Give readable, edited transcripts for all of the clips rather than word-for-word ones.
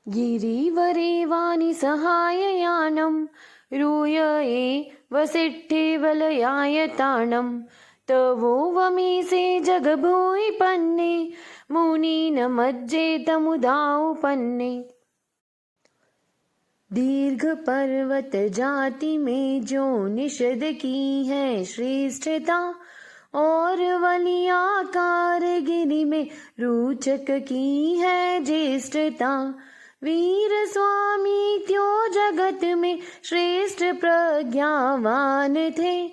गिरिवरे वानि सहाययानं रूय वसिष्ठिवलयायताणं तवो वमीसे जगभूपन्ने मुनीन मज्जेतमुदापन्ने। दीर्घ पर्वत जाति में जो निषद की है श्रेष्ठता और वलियाकार गिरि में रोचक की है ज्येष्ठता। वीर स्वामी त्यो जगत में श्रेष्ठ प्रज्ञावान थे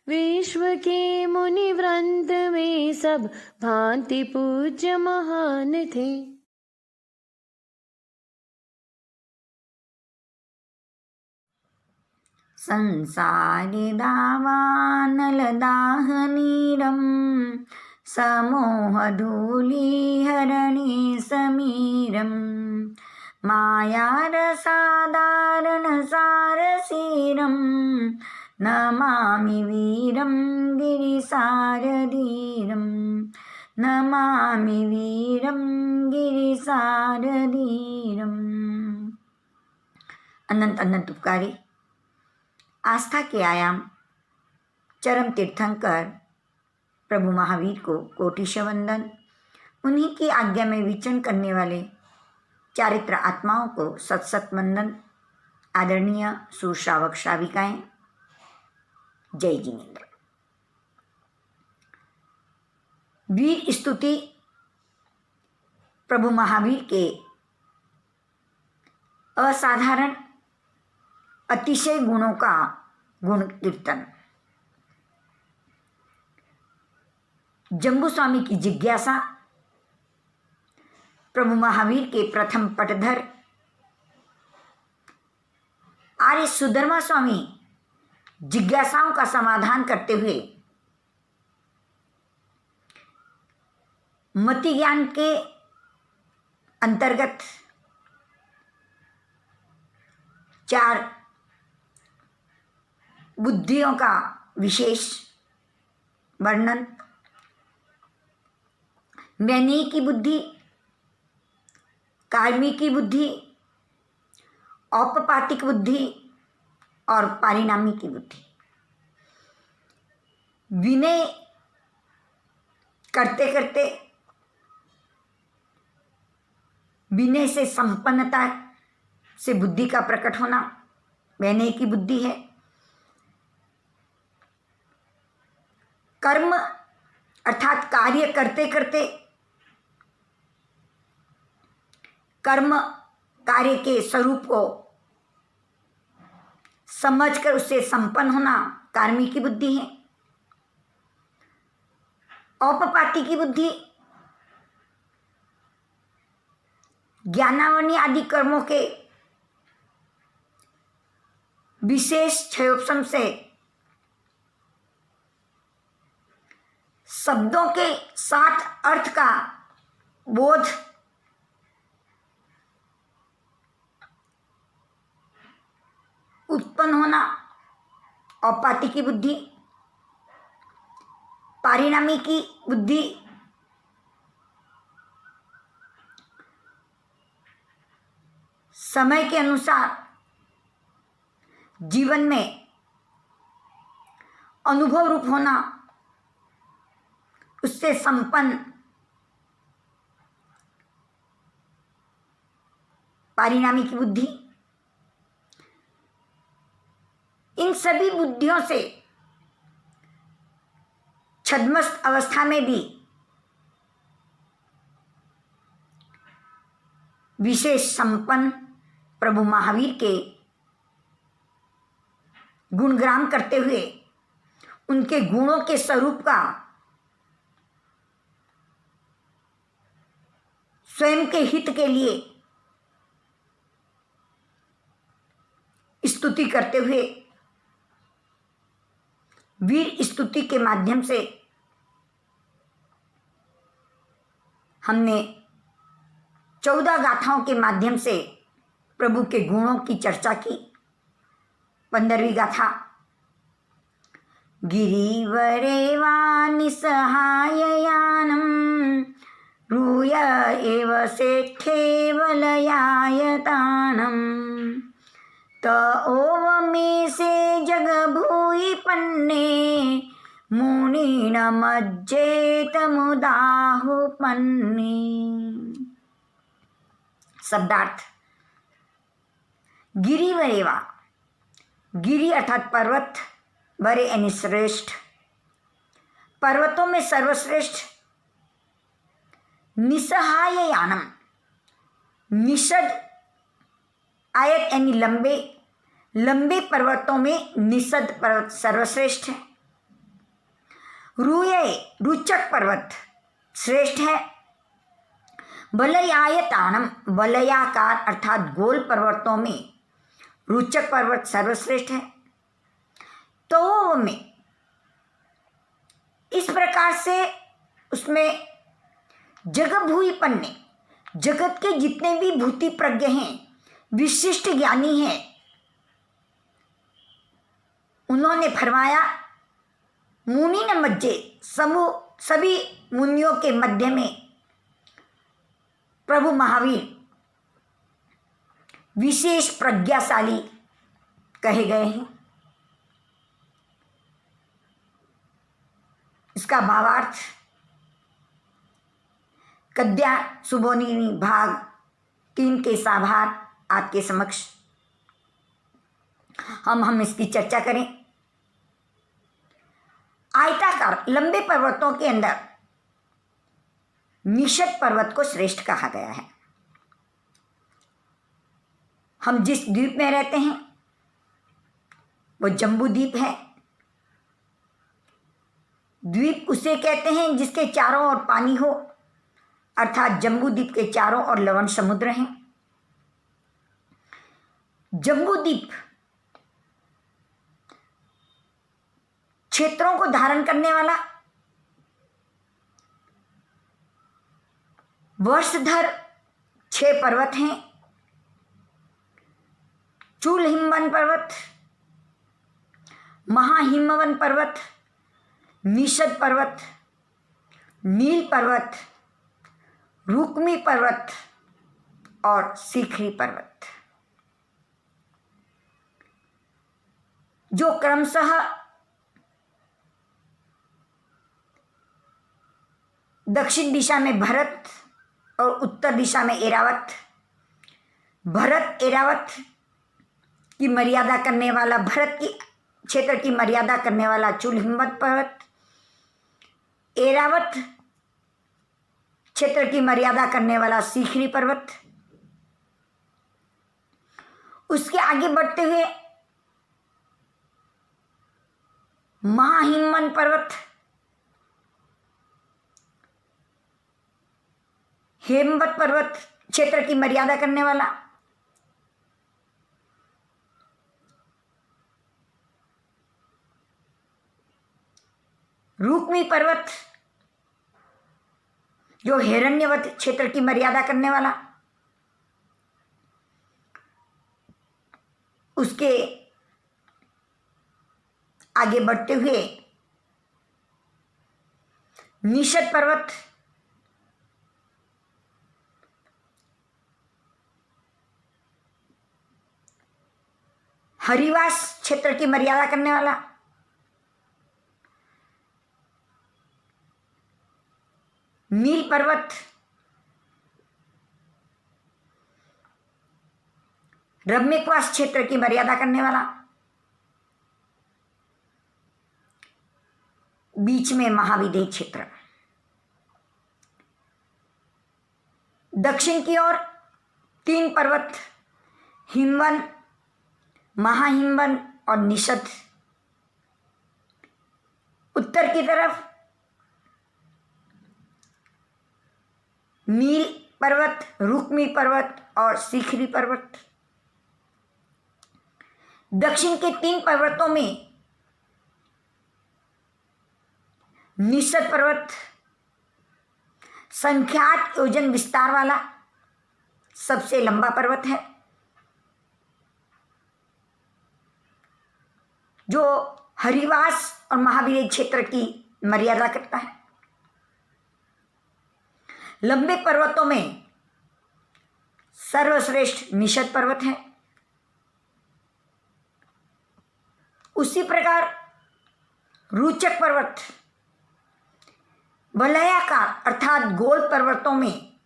विश्व के मुनि वृंद में सब भांति पूज्य महान थे। संसारि दावानलदाहनीरं समोहधूलिहरणे समीरं मायारसादारणसारसीरं नमामि वीरं गिरिसारधीरं नमामि वीरं गिरिसारधीरम्। अनंत अनंत उपकारी आस्था के आयाम चरम तीर्थंकर प्रभु महावीर को कोटिश वंदन। उन्हीं की आज्ञा में विचरण करने वाले चारित्र आत्माओं को सत सत वंदन। आदरणीय सुश्रावक श्राविकाएं, जय जिनेन्द्र। वीर स्तुति प्रभु महावीर के असाधारण अतिशय गुणों का गुण कीर्तन। जम्बू स्वामी की जिज्ञासा प्रभु महावीर के प्रथम पटधर आर्य सुधर्मा स्वामी जिज्ञासाओं का समाधान करते हुए मति ज्ञान के अंतर्गत चार बुद्धियों का विशेष वर्णन, मैंने की बुद्धि, कार्मी की बुद्धि, औपपातिक बुद्धि और पारिणामी की बुद्धि। विनय करते करते विनय से संपन्नता से बुद्धि का प्रकट होना विनय की बुद्धि है। कर्म अर्थात कार्य करते करते कर्म कार्य के स्वरूप को समझकर उससे संपन्न होना कार्मी की बुद्धि है। औपपाती की बुद्धि ज्ञानावनी आदि कर्मों के विशेष क्षयोपशम से शब्दों के साथ अर्थ का बोध उत्पन्न होना औपाति की बुद्धि। पारिणामी की बुद्धि समय के अनुसार जीवन में अनुभव रूप होना, उससे संपन्न पारिणामी की बुद्धि। इन सभी बुद्धियों से छद्मस्त अवस्था में भी विशेष संपन्न प्रभु महावीर के गुणगान करते हुए उनके गुणों के स्वरूप का स्वयं के हित के लिए स्तुति करते हुए वीर स्तुति के माध्यम से हमने 14 गाथाओं के माध्यम से प्रभु के गुणों की चर्चा की। 15वीं गाथा, गिरिवरे वानि सहाययानं रूय एव सेठे वलयायतानम् त ओवमे से जग भूई पन्ने मुनि न मज्जेत मुदाहु पन्ने। शब्दार्थ। गिरी वरेवा, गिरी अर्थात पर्वत, वरे यानी श्रेष्ठ, पर्वतों में सर्वश्रेष्ठ। निसहाय यानम, निषद आयत यानी लंबे, लंबे पर्वतों में निषद पर्वत सर्वश्रेष्ठ है। रूये रुचक पर्वत श्रेष्ठ है। वलयायतानम, वलयाकार अर्थात गोल पर्वतों में रुचक पर्वत सर्वश्रेष्ठ है। तो में इस प्रकार से उसमें जगभूई पन्ने, जगत के जितने भी भूति प्रज्ञ हैं, विशिष्ट ज्ञानी हैं, उन्होंने फरमाया मुनि न मज्जे, समूह सभी मुनियों के मध्य में प्रभु महावीर विशेष प्रज्ञाशाली कहे गए हैं। इसका भावार्थ कद्या सुबोधिनी भाग 3 के साभार आपके समक्ष हम इसकी चर्चा करें। आयताकार लंबे पर्वतों के अंदर निषद पर्वत को श्रेष्ठ कहा गया है। हम जिस द्वीप में रहते हैं वो जम्बू द्वीप है। द्वीप उसे कहते हैं जिसके चारों ओर पानी हो, अर्थात जम्बू द्वीप के चारों ओर लवण समुद्र हैं। जम्बू द्वीप क्षेत्रों को धारण करने वाला, वर्षधर 6 पर्वत हैं। चूल हिमवन पर्वत, महाहिमवन पर्वत, निषद पर्वत, नील पर्वत, रुक्मी पर्वत और शिखरी पर्वत, जो क्रमशः दक्षिण दिशा में भरत और उत्तर दिशा में एरावत, भरत एरावत की मर्यादा करने वाला, भरत की क्षेत्र की मर्यादा करने वाला चूल हिमवत पर्वत, एरावत क्षेत्र की मर्यादा करने वाला शिखरी पर्वत, उसके आगे बढ़ते हुए महाहिमवन पर्वत, हेमवत पर्वत क्षेत्र की मर्यादा करने वाला, रुक्मी पर्वत जो हिरण्यवत क्षेत्र की मर्यादा करने वाला, उसके आगे बढ़ते हुए निषद पर्वत, हरिवास क्षेत्र की मर्यादा करने वाला, नील पर्वत, रम्यकवास क्षेत्र की मर्यादा करने वाला, बीच में महाविदेह क्षेत्र, दक्षिण की ओर 3 पर्वत, हिमवन, महाहिमवन और निषद, उत्तर की तरफ नील पर्वत, रुक्मी पर्वत और शिखरी पर्वत। दक्षिण के 3 पर्वतों में निषद पर्वत संख्यात योजन विस्तार वाला सबसे लंबा पर्वत है, जो हरिवास और महावीर क्षेत्र की मर्यादा करता है। लंबे पर्वतों में सर्वश्रेष्ठ निषद पर्वत है। उसी प्रकार रुचक पर्वत वलयाकार अर्थात गोल पर्वतों में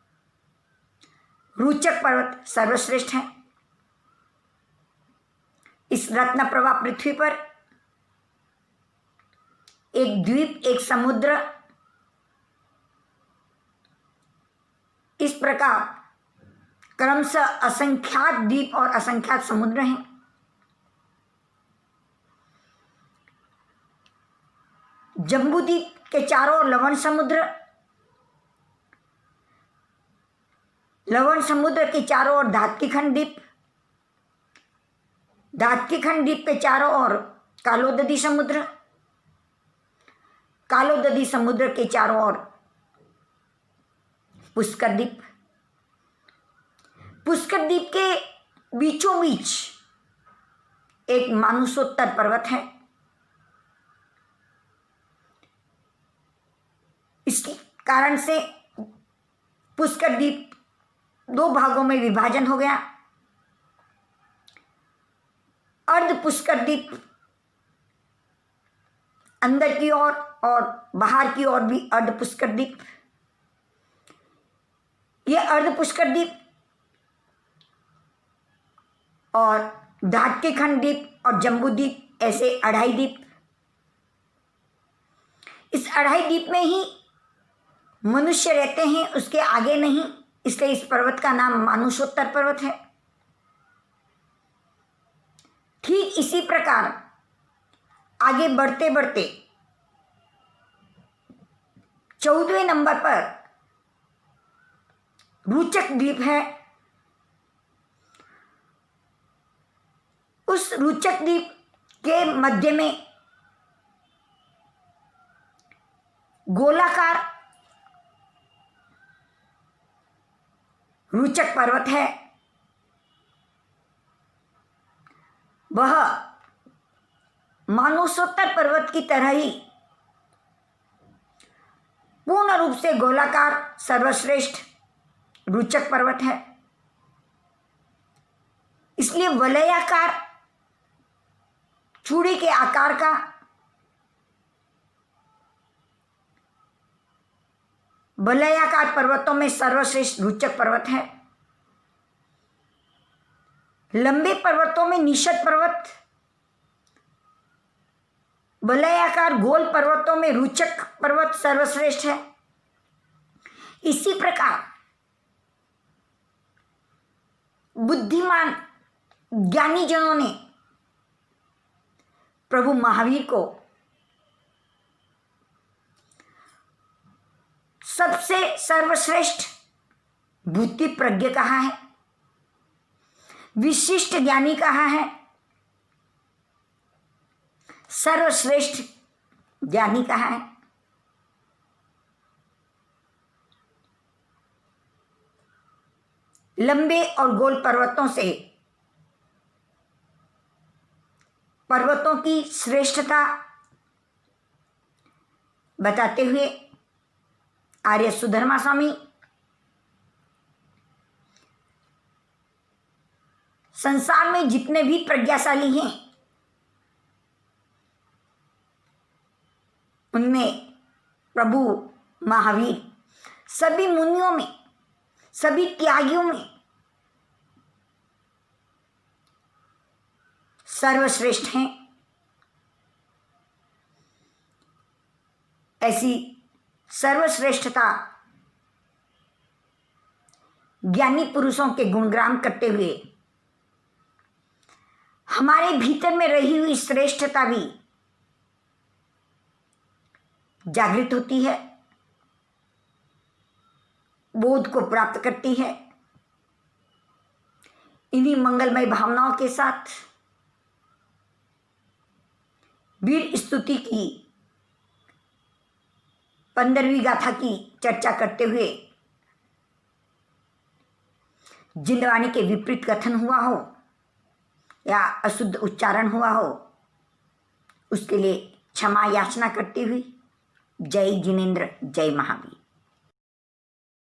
रुचक पर्वत सर्वश्रेष्ठ है। इस रत्न प्रभा पृथ्वी पर एक द्वीप, एक समुद्र, इस प्रकार क्रमशः असंख्यात द्वीप और असंख्यात समुद्र हैं। जम्बूद्वीप के चारों ओर लवण समुद्र, लवण समुद्र के चारों ओर धात्कीखंड द्वीप, धात्कीखंड द्वीप के चारों ओर कालोदधी समुद्र, कालोदधी समुद्र के चारों ओर पुष्कर द्वीप, पुष्कर द्वीप के बीचों बीच एक मानुषोत्तर पर्वत है। इस कारण से पुष्कर द्वीप दो भागों में विभाजन हो गया। अर्ध पुष्कर द्वीप अंदर की ओर और बाहर की ओर भी अर्ध पुष्कर द्वीप। यह अर्ध पुष्कर द्वीप और धात्कीखंड द्वीप और जम्बूद्वीप ऐसे अढ़ाई द्वीप। इस अढ़ाई द्वीप में ही मनुष्य रहते हैं, उसके आगे नहीं, इसलिए इस पर्वत का नाम मानुषोत्तर पर्वत है। ठीक इसी प्रकार आगे बढ़ते बढ़ते 14वें नंबर पर रुचक द्वीप है। उस रुचक द्वीप के मध्य में गोलाकार रुचक पर्वत है। वह मानुषोत्तर पर्वत की तरह ही पूर्ण रूप से गोलाकार सर्वश्रेष्ठ रुचक पर्वत है। इसलिए वलयाकार चूड़ी के आकार का वलयाकार पर्वतों में सर्वश्रेष्ठ रुचक पर्वत है। लंबे पर्वतों में निषद पर्वत, वलयाकार गोल पर्वतों में रुचक पर्वत सर्वश्रेष्ठ है। इसी प्रकार बुद्धिमान ज्ञानी जनों ने प्रभु महावीर को सबसे सर्वश्रेष्ठ बुद्धि प्रज्ञ कहा है, विशिष्ट ज्ञानी कहा है, सर्वश्रेष्ठ ज्ञानी कहा है। लंबे और गोल पर्वतों से पर्वतों की श्रेष्ठता बताते हुए आर्य सुधर्मा स्वामी संसार में जितने भी प्रज्ञाशाली हैं उनमें प्रभु महावीर सभी मुनियों में, सभी त्यागियों में सर्वश्रेष्ठ हैं। ऐसी सर्वश्रेष्ठता ज्ञानी पुरुषों के गुणगान करते हुए हमारे भीतर में रही हुई श्रेष्ठता भी जागृत होती है, बोध को प्राप्त करती है। इन्हीं मंगलमय भावनाओं के साथ वीर स्तुति की 15वीं गाथा की चर्चा करते हुए जिंदवाणी के विपरीत कथन हुआ हो या अशुद्ध उच्चारण हुआ हो, उसके लिए क्षमा याचना करती हुई जय जिनेन्द्र, जय महावीर।